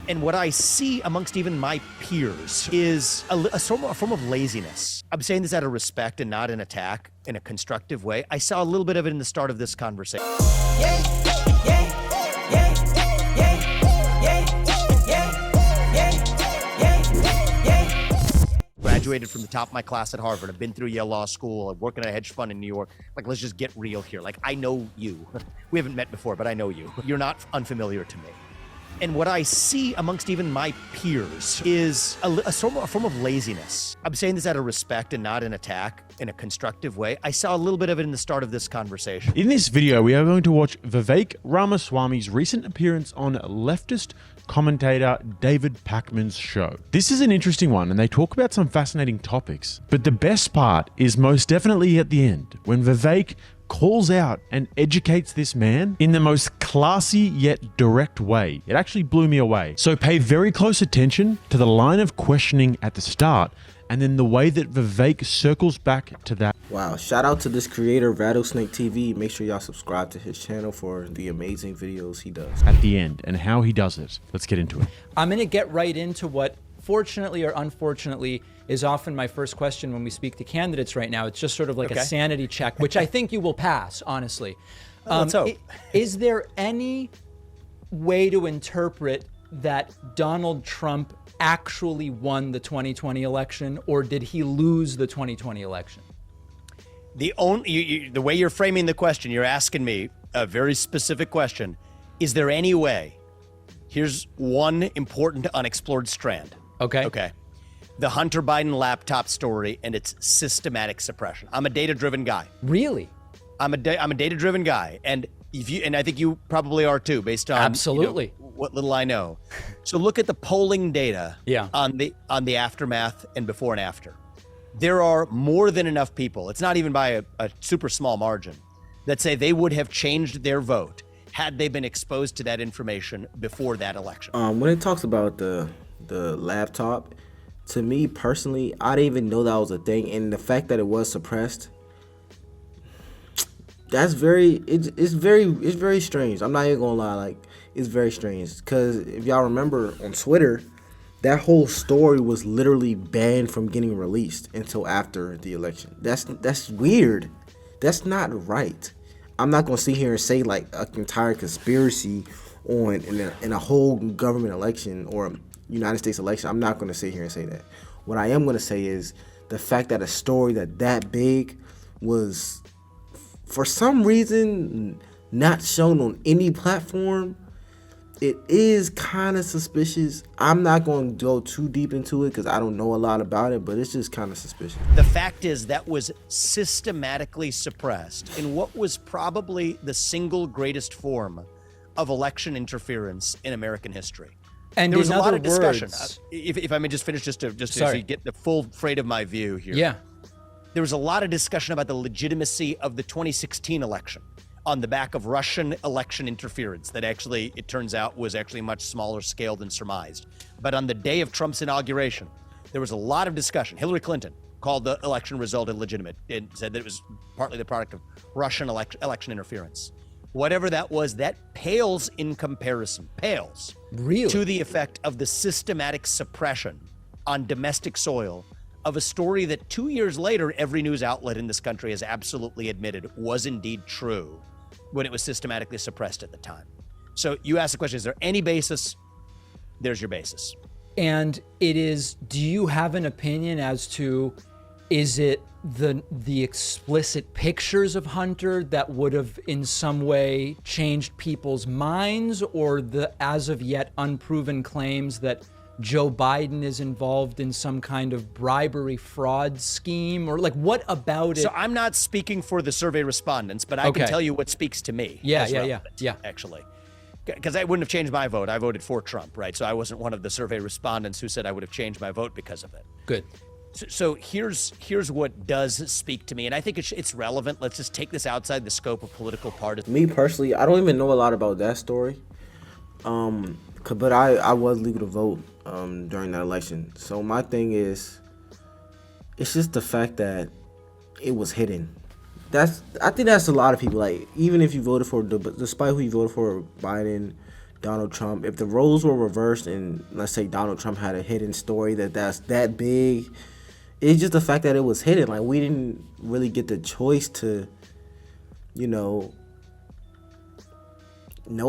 And what I see amongst even my peers is a form of laziness. I'm saying this out of respect and not an attack, in a constructive way. I saw a little bit of it in the start of this conversation. Graduated from the top of my class at Harvard. I've been through Yale Law School. I'm working at a hedge fund in New York. Like, let's just get real here. Like, I know you. We haven't met before, but I know you. You're not unfamiliar to me. And what I see amongst even my peers is a form of laziness. I'm saying this out of respect and not an attack, in a constructive way. I saw a little bit of it in the start of this conversation. In this video, we are going to watch Vivek Ramaswamy's recent appearance on leftist commentator David Pakman's show. This is an interesting one, and they talk about some fascinating topics. But the best part is most definitely at the end, when Vivek calls out and educates this man in the most classy yet direct way. It actually blew me away. So pay very close attention to the line of questioning at the start, and then the way that Vivek circles back to that. Wow, shout out to this creator, Rattlesnake TV. Make sure y'all subscribe to his channel for the amazing videos he does. At the end, and how he does it. Let's get into it. I'm gonna get right into what, fortunately or unfortunately, is often my first question when we speak to candidates right now. It's just sort of like a sanity check, which I think you will pass, honestly. Let's hope. Is there any way to interpret that Donald Trump actually won the 2020 election, or did he lose the 2020 election? The way you're framing the question, you're asking me a very specific question. Is there any way? Here's one important unexplored strand. Okay. The Hunter Biden laptop story and its systematic suppression. I'm a data-driven guy. Really? I'm a data-driven guy, and I think you probably are too, based on absolutely what little I know. So look at the polling data on the aftermath and before and after. There are more than enough people, it's not even by a super small margin, that say they would have changed their vote had they been exposed to that information before that election. When it talks about the laptop, to me personally, I didn't even know that was a thing, and the fact that it was suppressed, that's it's very strange. I'm not even gonna lie, like, it's very strange, because if y'all remember on Twitter, that whole story was literally banned from getting released until after the election. That's weird. That's not right. I'm not gonna sit here and say like an entire conspiracy in a whole government election or United States election. I'm not gonna sit here and say that. What I am gonna say is the fact that a story that big was, for some reason, not shown on any platform. It is kind of suspicious. I'm not going to go too deep into it because I don't know a lot about it, but it's just kind of suspicious. The fact is that was systematically suppressed in what was probably the single greatest form of election interference in American history. And there was a lot of discussion. If I may just finish, just so you get the full freight of my view here. Yeah. There was a lot of discussion about the legitimacy of the 2016 election on the back of Russian election interference that actually, it turns out, was actually much smaller scale than surmised. But on the day of Trump's inauguration, there was a lot of discussion. Hillary Clinton called the election result illegitimate and said that it was partly the product of Russian election interference. Whatever that was, that pales in comparison, really, to the effect of the systematic suppression on domestic soil of a story that 2 years later, every news outlet in this country has absolutely admitted was indeed true when it was systematically suppressed at the time. So you asked the question, is there any basis? There's your basis. And it is, do you have an opinion as to, is it the explicit pictures of Hunter that would have in some way changed people's minds, or the as of yet unproven claims that Joe Biden is involved in some kind of bribery fraud scheme, or like what about it? So I'm not speaking for the survey respondents, but I can tell you what speaks to me. Yeah. Actually, because I wouldn't have changed my vote. I voted for Trump, right? So I wasn't one of the survey respondents who said I would have changed my vote because of it. Good. So here's what does speak to me, and I think it's relevant. Let's just take this outside the scope of political partisan. Me personally, I don't even know a lot about that story. But I was legal to vote during that election. So my thing is, it's just the fact that it was hidden. I think that's a lot of people. Like, even if you voted for, despite who you voted for, Biden, Donald Trump. If the roles were reversed and let's say Donald Trump had a hidden story that's that big, it's just the fact that it was hidden. Like, we didn't really get the choice to, know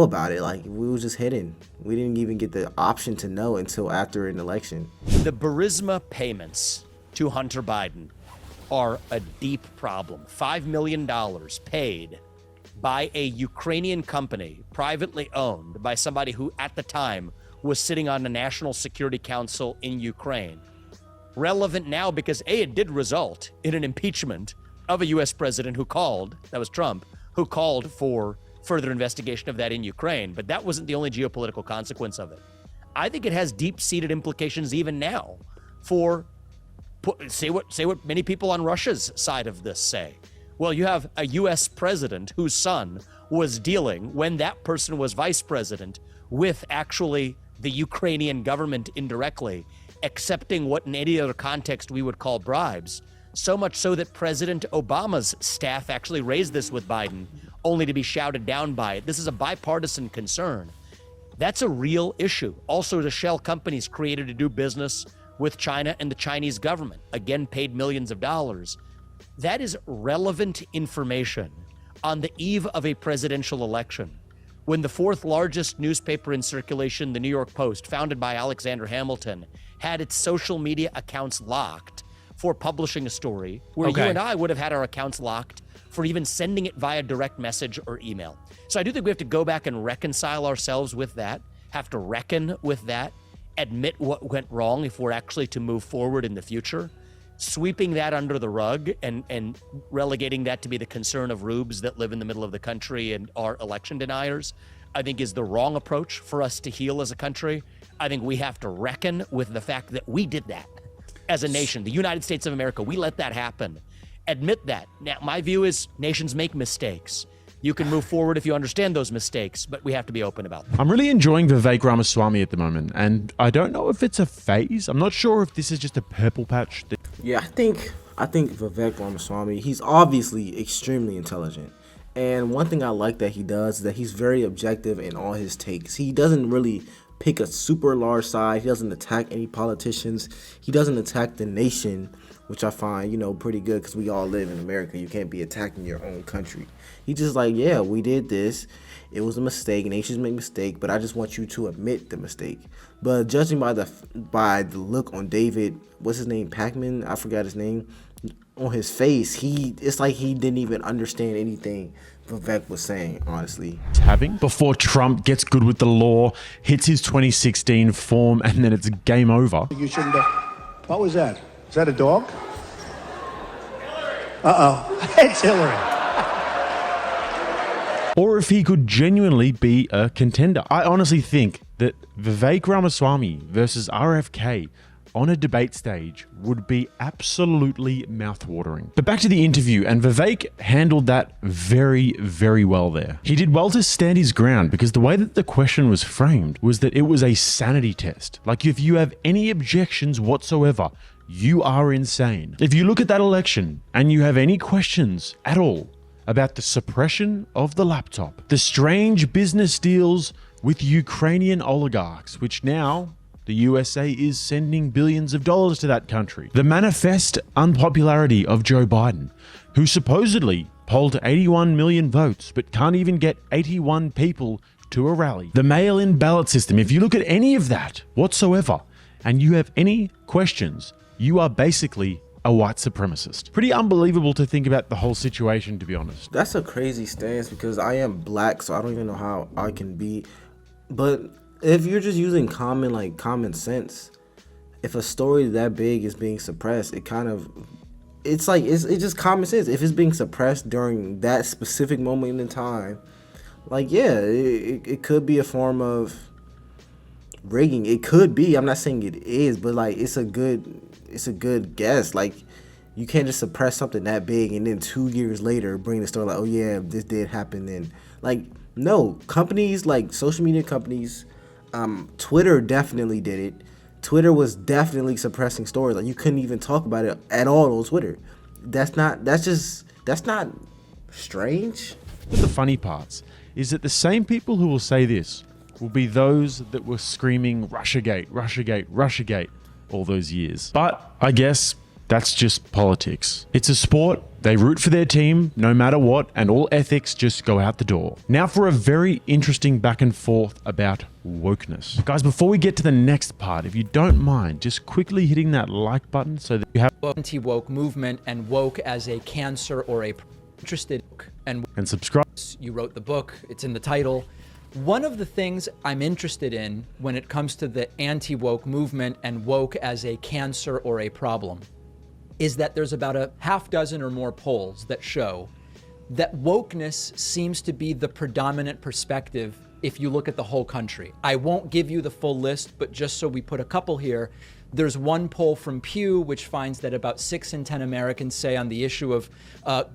about it. Like, we was just hidden. We didn't even get the option to know until after an election. The Burisma payments to Hunter Biden are a deep problem. $5 million paid by a Ukrainian company, privately owned by somebody who at the time was sitting on the National Security Council in Ukraine. Relevant now because it did result in an impeachment of a US president who called, that was Trump, who called for further investigation of that in Ukraine, but that wasn't the only geopolitical consequence of it. I think it has deep-seated implications even now for, say what many people on Russia's side of this say. Well, you have a US president whose son was dealing, when that person was vice president, with actually the Ukrainian government indirectly, accepting what in any other context we would call bribes. So much so that President Obama's staff actually raised this with Biden, only to be shouted down by it. This is a bipartisan concern. That's a real issue. Also, the shell companies created to do business with China and the Chinese government, again paid millions of dollars. That is relevant information on the eve of a presidential election, when the fourth largest newspaper in circulation, the New York Post, founded by Alexander Hamilton, had its social media accounts locked for publishing a story where you and I would have had our accounts locked for even sending it via direct message or email. So I do think we have to go back and reconcile ourselves with that, have to reckon with that, admit what went wrong if we're actually to move forward in the future. Sweeping that under the rug and relegating that to be the concern of rubes that live in the middle of the country and are election deniers, I think is the wrong approach for us to heal as a country. I think we have to reckon with the fact that we did that as a nation. The United States of America, we let that happen. Admit that. Now, my view is nations make mistakes. You can move forward if you understand those mistakes, but we have to be open about them. I'm really enjoying Vivek Ramaswamy at the moment, and I don't know if it's a phase. I'm not sure if this is just a purple patch. Yeah, I think Vivek Ramaswamy, he's obviously extremely intelligent. And one thing I like that he does is that he's very objective in all his takes. He doesn't really pick a super large side. He doesn't attack any politicians. He doesn't attack the nation, which I find, pretty good, because we all live in America. You can't be attacking your own country. He's just like, yeah, we did this. It was a mistake. Nations make mistakes, but I just want you to admit the mistake. But judging by the look on David, what's his name, Pacman? I forgot his name. On his face, it's like he didn't even understand anything Vivek was saying, honestly. Before Trump gets good with the law, hits his 2016 form, and then it's game over. You shouldn't have. What was that? Is that a dog? Uh-oh. It's Hillary. Or if he could genuinely be a contender. I honestly think that Vivek Ramaswamy versus RFK on a debate stage would be absolutely mouthwatering. But back to the interview, and Vivek handled that very, very well there. He did well to stand his ground, because the way that the question was framed was that it was a sanity test. Like, if you have any objections whatsoever, you are insane. If you look at that election and you have any questions at all about the suppression of the laptop, the strange business deals with Ukrainian oligarchs, which now the USA is sending billions of dollars to that country, the manifest unpopularity of Joe Biden, who supposedly polled 81 million votes but can't even get 81 people to a rally, the mail-in ballot system. If you look at any of that whatsoever and you have any questions, you are basically a white supremacist. Pretty unbelievable to think about the whole situation, to be honest. That's a crazy stance, because I am black, so I don't even know how I can be. But if you're just using common sense, if a story that big is being suppressed, it's just common sense. If it's being suppressed during that specific moment in time, it could be a form of rigging. It could be. I'm not saying it is, but it's a good guess. You can't just suppress something that big and then 2 years later bring the story oh yeah, this did happen. And no, companies like social media companies, Twitter definitely did it. Twitter was definitely suppressing stories. You couldn't even talk about it at all on Twitter. That's not strange. But the funny parts is that the same people who will say this will be those that were screaming Russiagate, Russiagate, Russiagate all those years. But I guess that's just politics. It's a sport. They root for their team no matter what, and all ethics just go out the door. Now for a very interesting back and forth about wokeness. Guys, before we get to the next part, if you don't mind, just quickly hitting that like button so that you have Anti-woke movement and woke as a cancer or a interested and subscribe. You wrote the book, it's in the title. One of the things I'm interested in when it comes to the anti-woke movement and woke as a cancer or a problem is that there's about a half dozen or more polls that show that wokeness seems to be the predominant perspective if you look at the whole country. I won't give you the full list, but just so we put a couple here, there's one poll from Pew which finds that about 6 in 10 Americans say on the issue of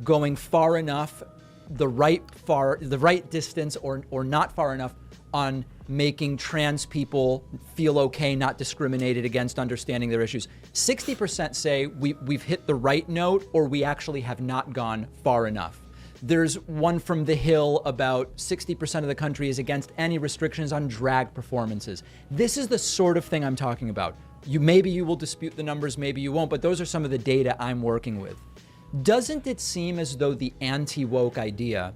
going far enough, the right distance or not far enough on making trans people feel okay, not discriminated against, understanding their issues. 60% say we've hit the right note or we actually have not gone far enough. There's one from The Hill about 60% of the country is against any restrictions on drag performances. This is the sort of thing I'm talking about. Maybe you will dispute the numbers, maybe you won't, but those are some of the data I'm working with. Doesn't it seem as though the anti-woke idea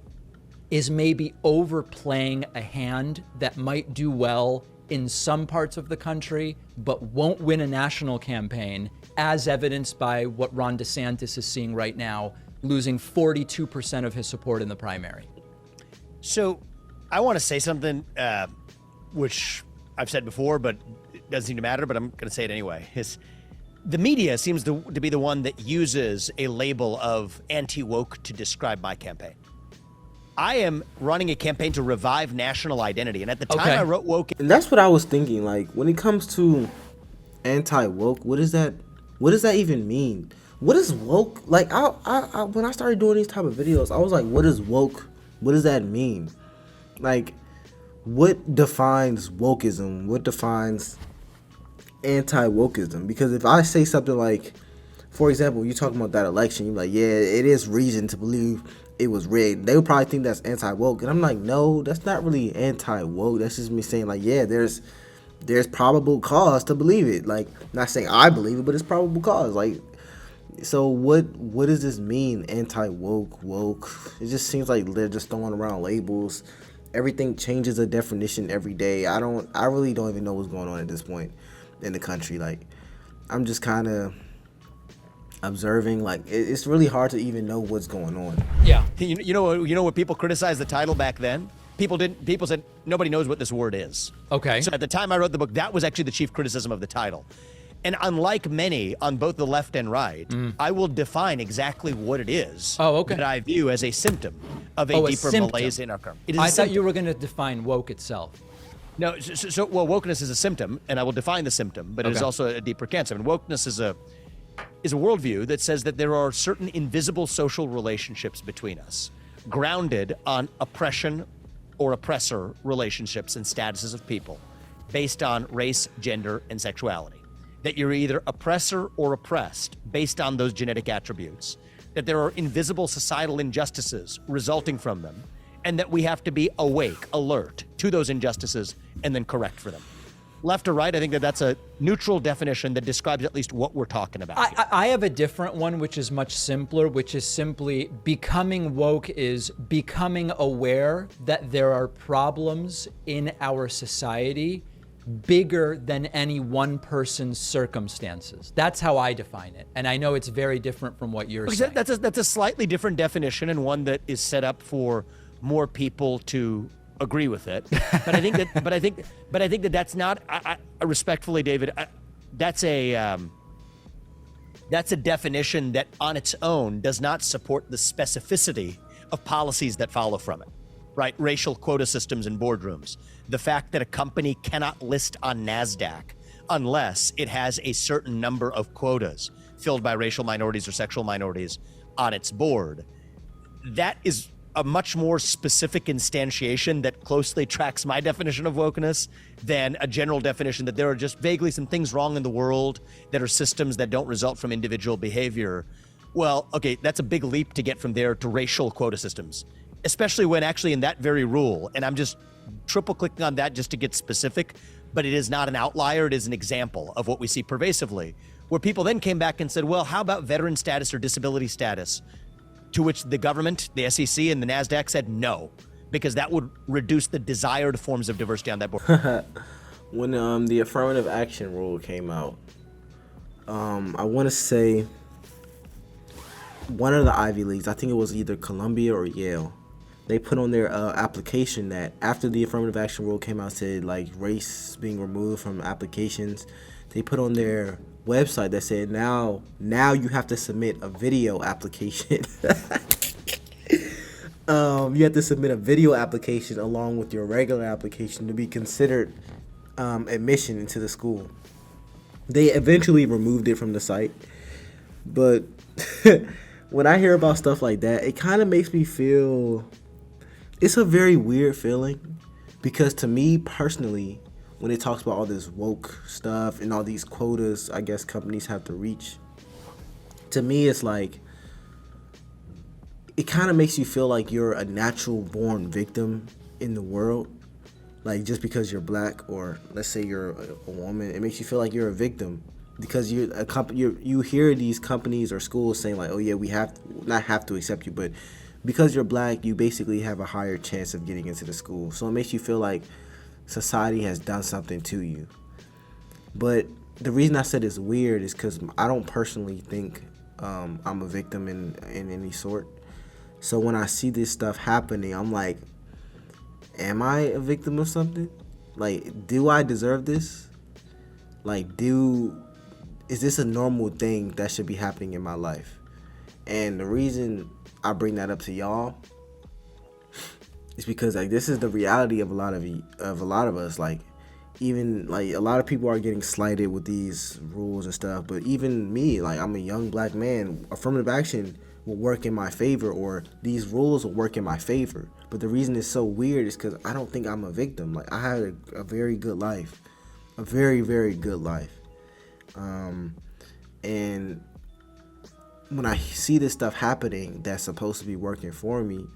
is maybe overplaying a hand that might do well in some parts of the country, but won't win a national campaign, as evidenced by what Ron DeSantis is seeing right now, losing 42% of his support in the primary? So I want to say something, which I've said before, but it doesn't seem to matter, but I'm going to say it anyway. The media seems to be the one that uses a label of anti-woke to describe my campaign. I am running a campaign to revive national identity. And at the time I wrote woke. And that's what I was thinking. Like, when it comes to anti-woke, what does that even mean? What is woke? Like, I when I started doing these type of videos, I was like, what is woke? What does that mean? Like, what defines wokeism? What defines anti-wokeism? Because if I say something like, for example, you're talking about that election, you're like, yeah, it is reason to believe it was rigged. They would probably think that's anti-woke. And I'm like, no, that's not really anti-woke. That's just me saying, like, yeah, there's probable cause to believe it. Like, not saying I believe it, but it's probable cause. Like, so what does this mean, anti-woke, woke? It just seems like they're just throwing around labels. Everything changes a definition every day. I really don't even know what's going on at this point in the country. Like, I'm just kind of observing. Like, it's really hard to even know what's going on. Yeah. You know what people criticized the title back then? People said nobody knows what this word is. Okay. So at the time I wrote the book, that was actually the chief criticism of the title. And unlike many on both the left and right, I will define exactly what it is that I view as a symptom of a deeper malaise in our current. I thought you were going to define woke itself. No, well, wokeness is a symptom, and I will define the symptom, but it is also a deeper cancer. And wokeness is a worldview that says that there are certain invisible social relationships between us, grounded on oppression or oppressor relationships and statuses of people, based on race, gender, and sexuality. That you're either oppressor or oppressed based on those genetic attributes, that there are invisible societal injustices resulting from them, and that we have to be awake, alert to those injustices and then correct for them. Left or right, I think that's a neutral definition that describes at least what we're talking about. I have a different one, which is much simpler, which is simply becoming woke is becoming aware that there are problems in our society bigger than any one person's circumstances. That's how I define it. And I know it's very different from what you're saying. That's a slightly different definition, and one that is set up for more people to agree with it. But I think that that's not, I respectfully, David, that's a definition that on its own does not support the specificity of policies that follow from it. Right? Racial quota systems in boardrooms. The fact that a company cannot list on NASDAQ unless it has a certain number of quotas filled by racial minorities or sexual minorities on its board. That is a much more specific instantiation that closely tracks my definition of wokeness than a general definition that there are just vaguely some things wrong in the world that are systems that don't result from individual behavior. Well, okay, that's a big leap to get from there to racial quota systems. especially when actually in that very rule, and I'm just triple clicking on that just to get specific, but it is not an outlier. It is an example of what we see pervasively, where people then came back and said, well, how about veteran status or disability status? To which the government, the SEC, and the NASDAQ said no, because that would reduce the desired forms of diversity on that board. When the affirmative action rule came out, I want to say one of the Ivy Leagues, I think it was either Columbia or Yale, they put on their application that after the affirmative action rule came out, said like race being removed from applications, they put on their website that said now you have to submit a video application. You have to submit a video application along with your regular application to be considered admission into the school. They eventually removed it from the site, but when I hear about stuff like that, it kind of makes me feel, it's a very weird feeling, because to me personally, when it talks about all this woke stuff and all these quotas I guess companies have to reach, to me it's like, it kind of makes you feel like you're a natural born victim in the world. Like just because you're black, or let's say you're a woman, it makes you feel like you're a victim, because you hear these companies or schools saying like, oh yeah, we not have to accept you, but because you're black, you basically have a higher chance of getting into the school. So it makes you feel like society has done something to you. But the reason I said it's weird is because I don't personally think I'm a victim in any sort. So when I see this stuff happening, I'm like, am I a victim of something? Like, do I deserve this? Like, is this a normal thing that should be happening in my life? And the reason I bring that up to y'all is because like this is the reality of a lot of us. Like, even like a lot of people are getting slighted with these rules and stuff, but even me, like I'm a young black man, affirmative action will work in my favor, or these rules will work in my favor. But the reason it's so weird is because I don't think I'm a victim. Like, I had a very good life, a very, very good life. And when I see this stuff happening that's supposed to be working for me,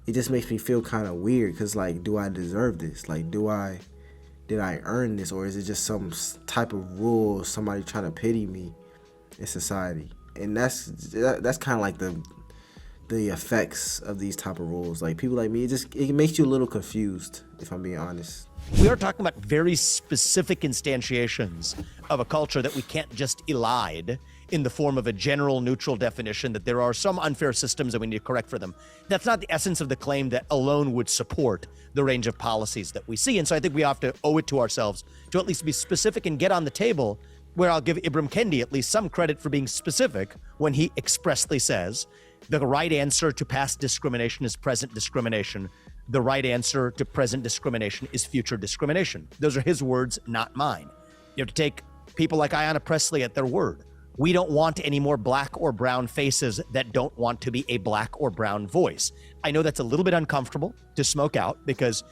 it just makes me feel kind of weird, because like, do I deserve this? Like, did I earn this, or is it just some type of rule, somebody trying to pity me in society? And that's kind of like the effects of these type of rules. Like, people like me, it makes you a little confused, if I'm being honest. We are talking about very specific instantiations of a culture that we can't just elide in the form of a general neutral definition that there are some unfair systems that we need to correct for them. That's not the essence of the claim that alone would support the range of policies that we see. And so I think we have to owe it to ourselves to at least be specific and get on the table, where I'll give Ibram Kendi at least some credit for being specific when he expressly says the right answer to past discrimination is present discrimination. The right answer to present discrimination is future discrimination. Those are his words, not mine. You have to take people like Ayanna Pressley at their word. We don't want any more black or brown faces that don't want to be a black or brown voice. I know that's a little bit uncomfortable to smoke out, because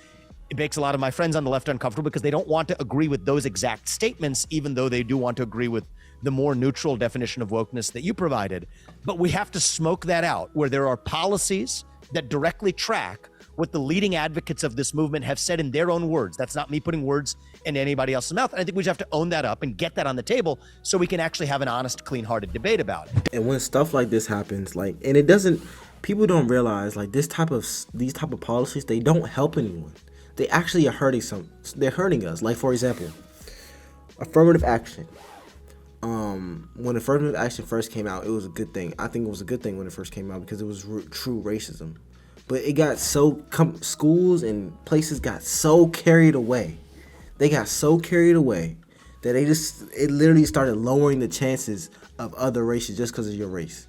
it makes a lot of my friends on the left uncomfortable, because they don't want to agree with those exact statements, even though they do want to agree with the more neutral definition of wokeness that you provided. But we have to smoke that out, where there are policies that directly track what the leading advocates of this movement have said in their own words. That's not me putting words in anybody else's mouth. And I think we just have to own that up and get that on the table so we can actually have an honest, clean-hearted debate about it. And when stuff like this happens, like, and people don't realize like these type of policies, they don't help anyone. They actually are they're hurting us. Like, for example, affirmative action. When affirmative action first came out, it was a good thing. I think it was a good thing when it first came out, because it was true racism. But it got schools and places got so carried away. They got so carried away that it literally started lowering the chances of other races just because of your race.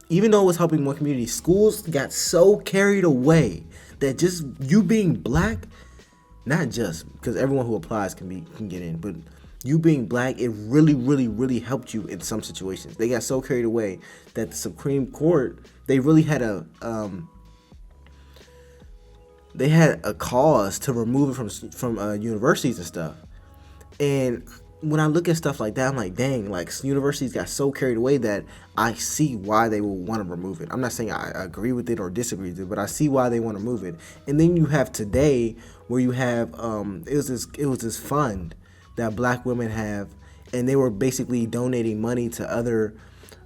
Even though it was helping one community, schools got so carried away that just you being black, not just because everyone who applies can get in, but you being black, it really, really, really helped you in some situations. They got so carried away that the Supreme Court, they really had a cause to remove it from universities and stuff. And when I look at stuff like that, I'm like, dang, like universities got so carried away that I see why they will want to remove it. I'm not saying I agree with it or disagree with it, but I see why they want to move it. And then you have today where you have it was this fund that black women have, and they were basically donating money to other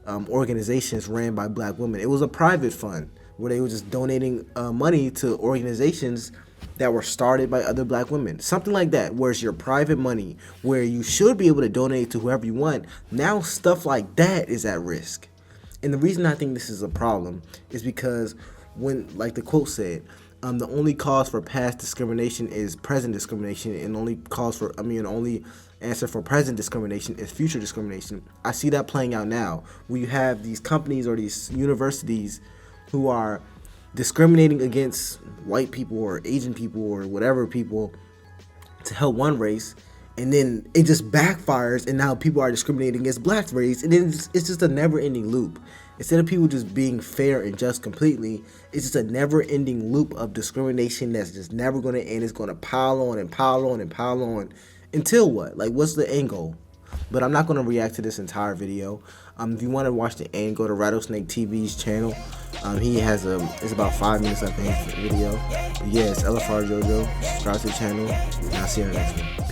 organizations ran by black women. It was a private fund where they were just donating money to organizations that were started by other black women. Something like that, where it's your private money, where you should be able to donate to whoever you want. Now stuff like that is at risk. And the reason I think this is a problem is because when, like the quote said, the only cause for past discrimination is present discrimination, and only answer for present discrimination is future discrimination. I see that playing out now, where you have these companies or these universities who are discriminating against white people or Asian people or whatever people to help one race, and then it just backfires, and now people are discriminating against black race, and then it's just a never-ending loop. Instead of people just being fair and just completely, it's just a never-ending loop of discrimination that's just never going to end. It's going to pile on and pile on and pile on until what? Like, what's the end goal? But I'm not going to react to this entire video. If you want to watch the end, go to Rattlesnake TV's channel. He has it's about 5 minutes, I think, video. But yeah, it's LFR Jojo. Subscribe to the channel, and I'll see you in the next one.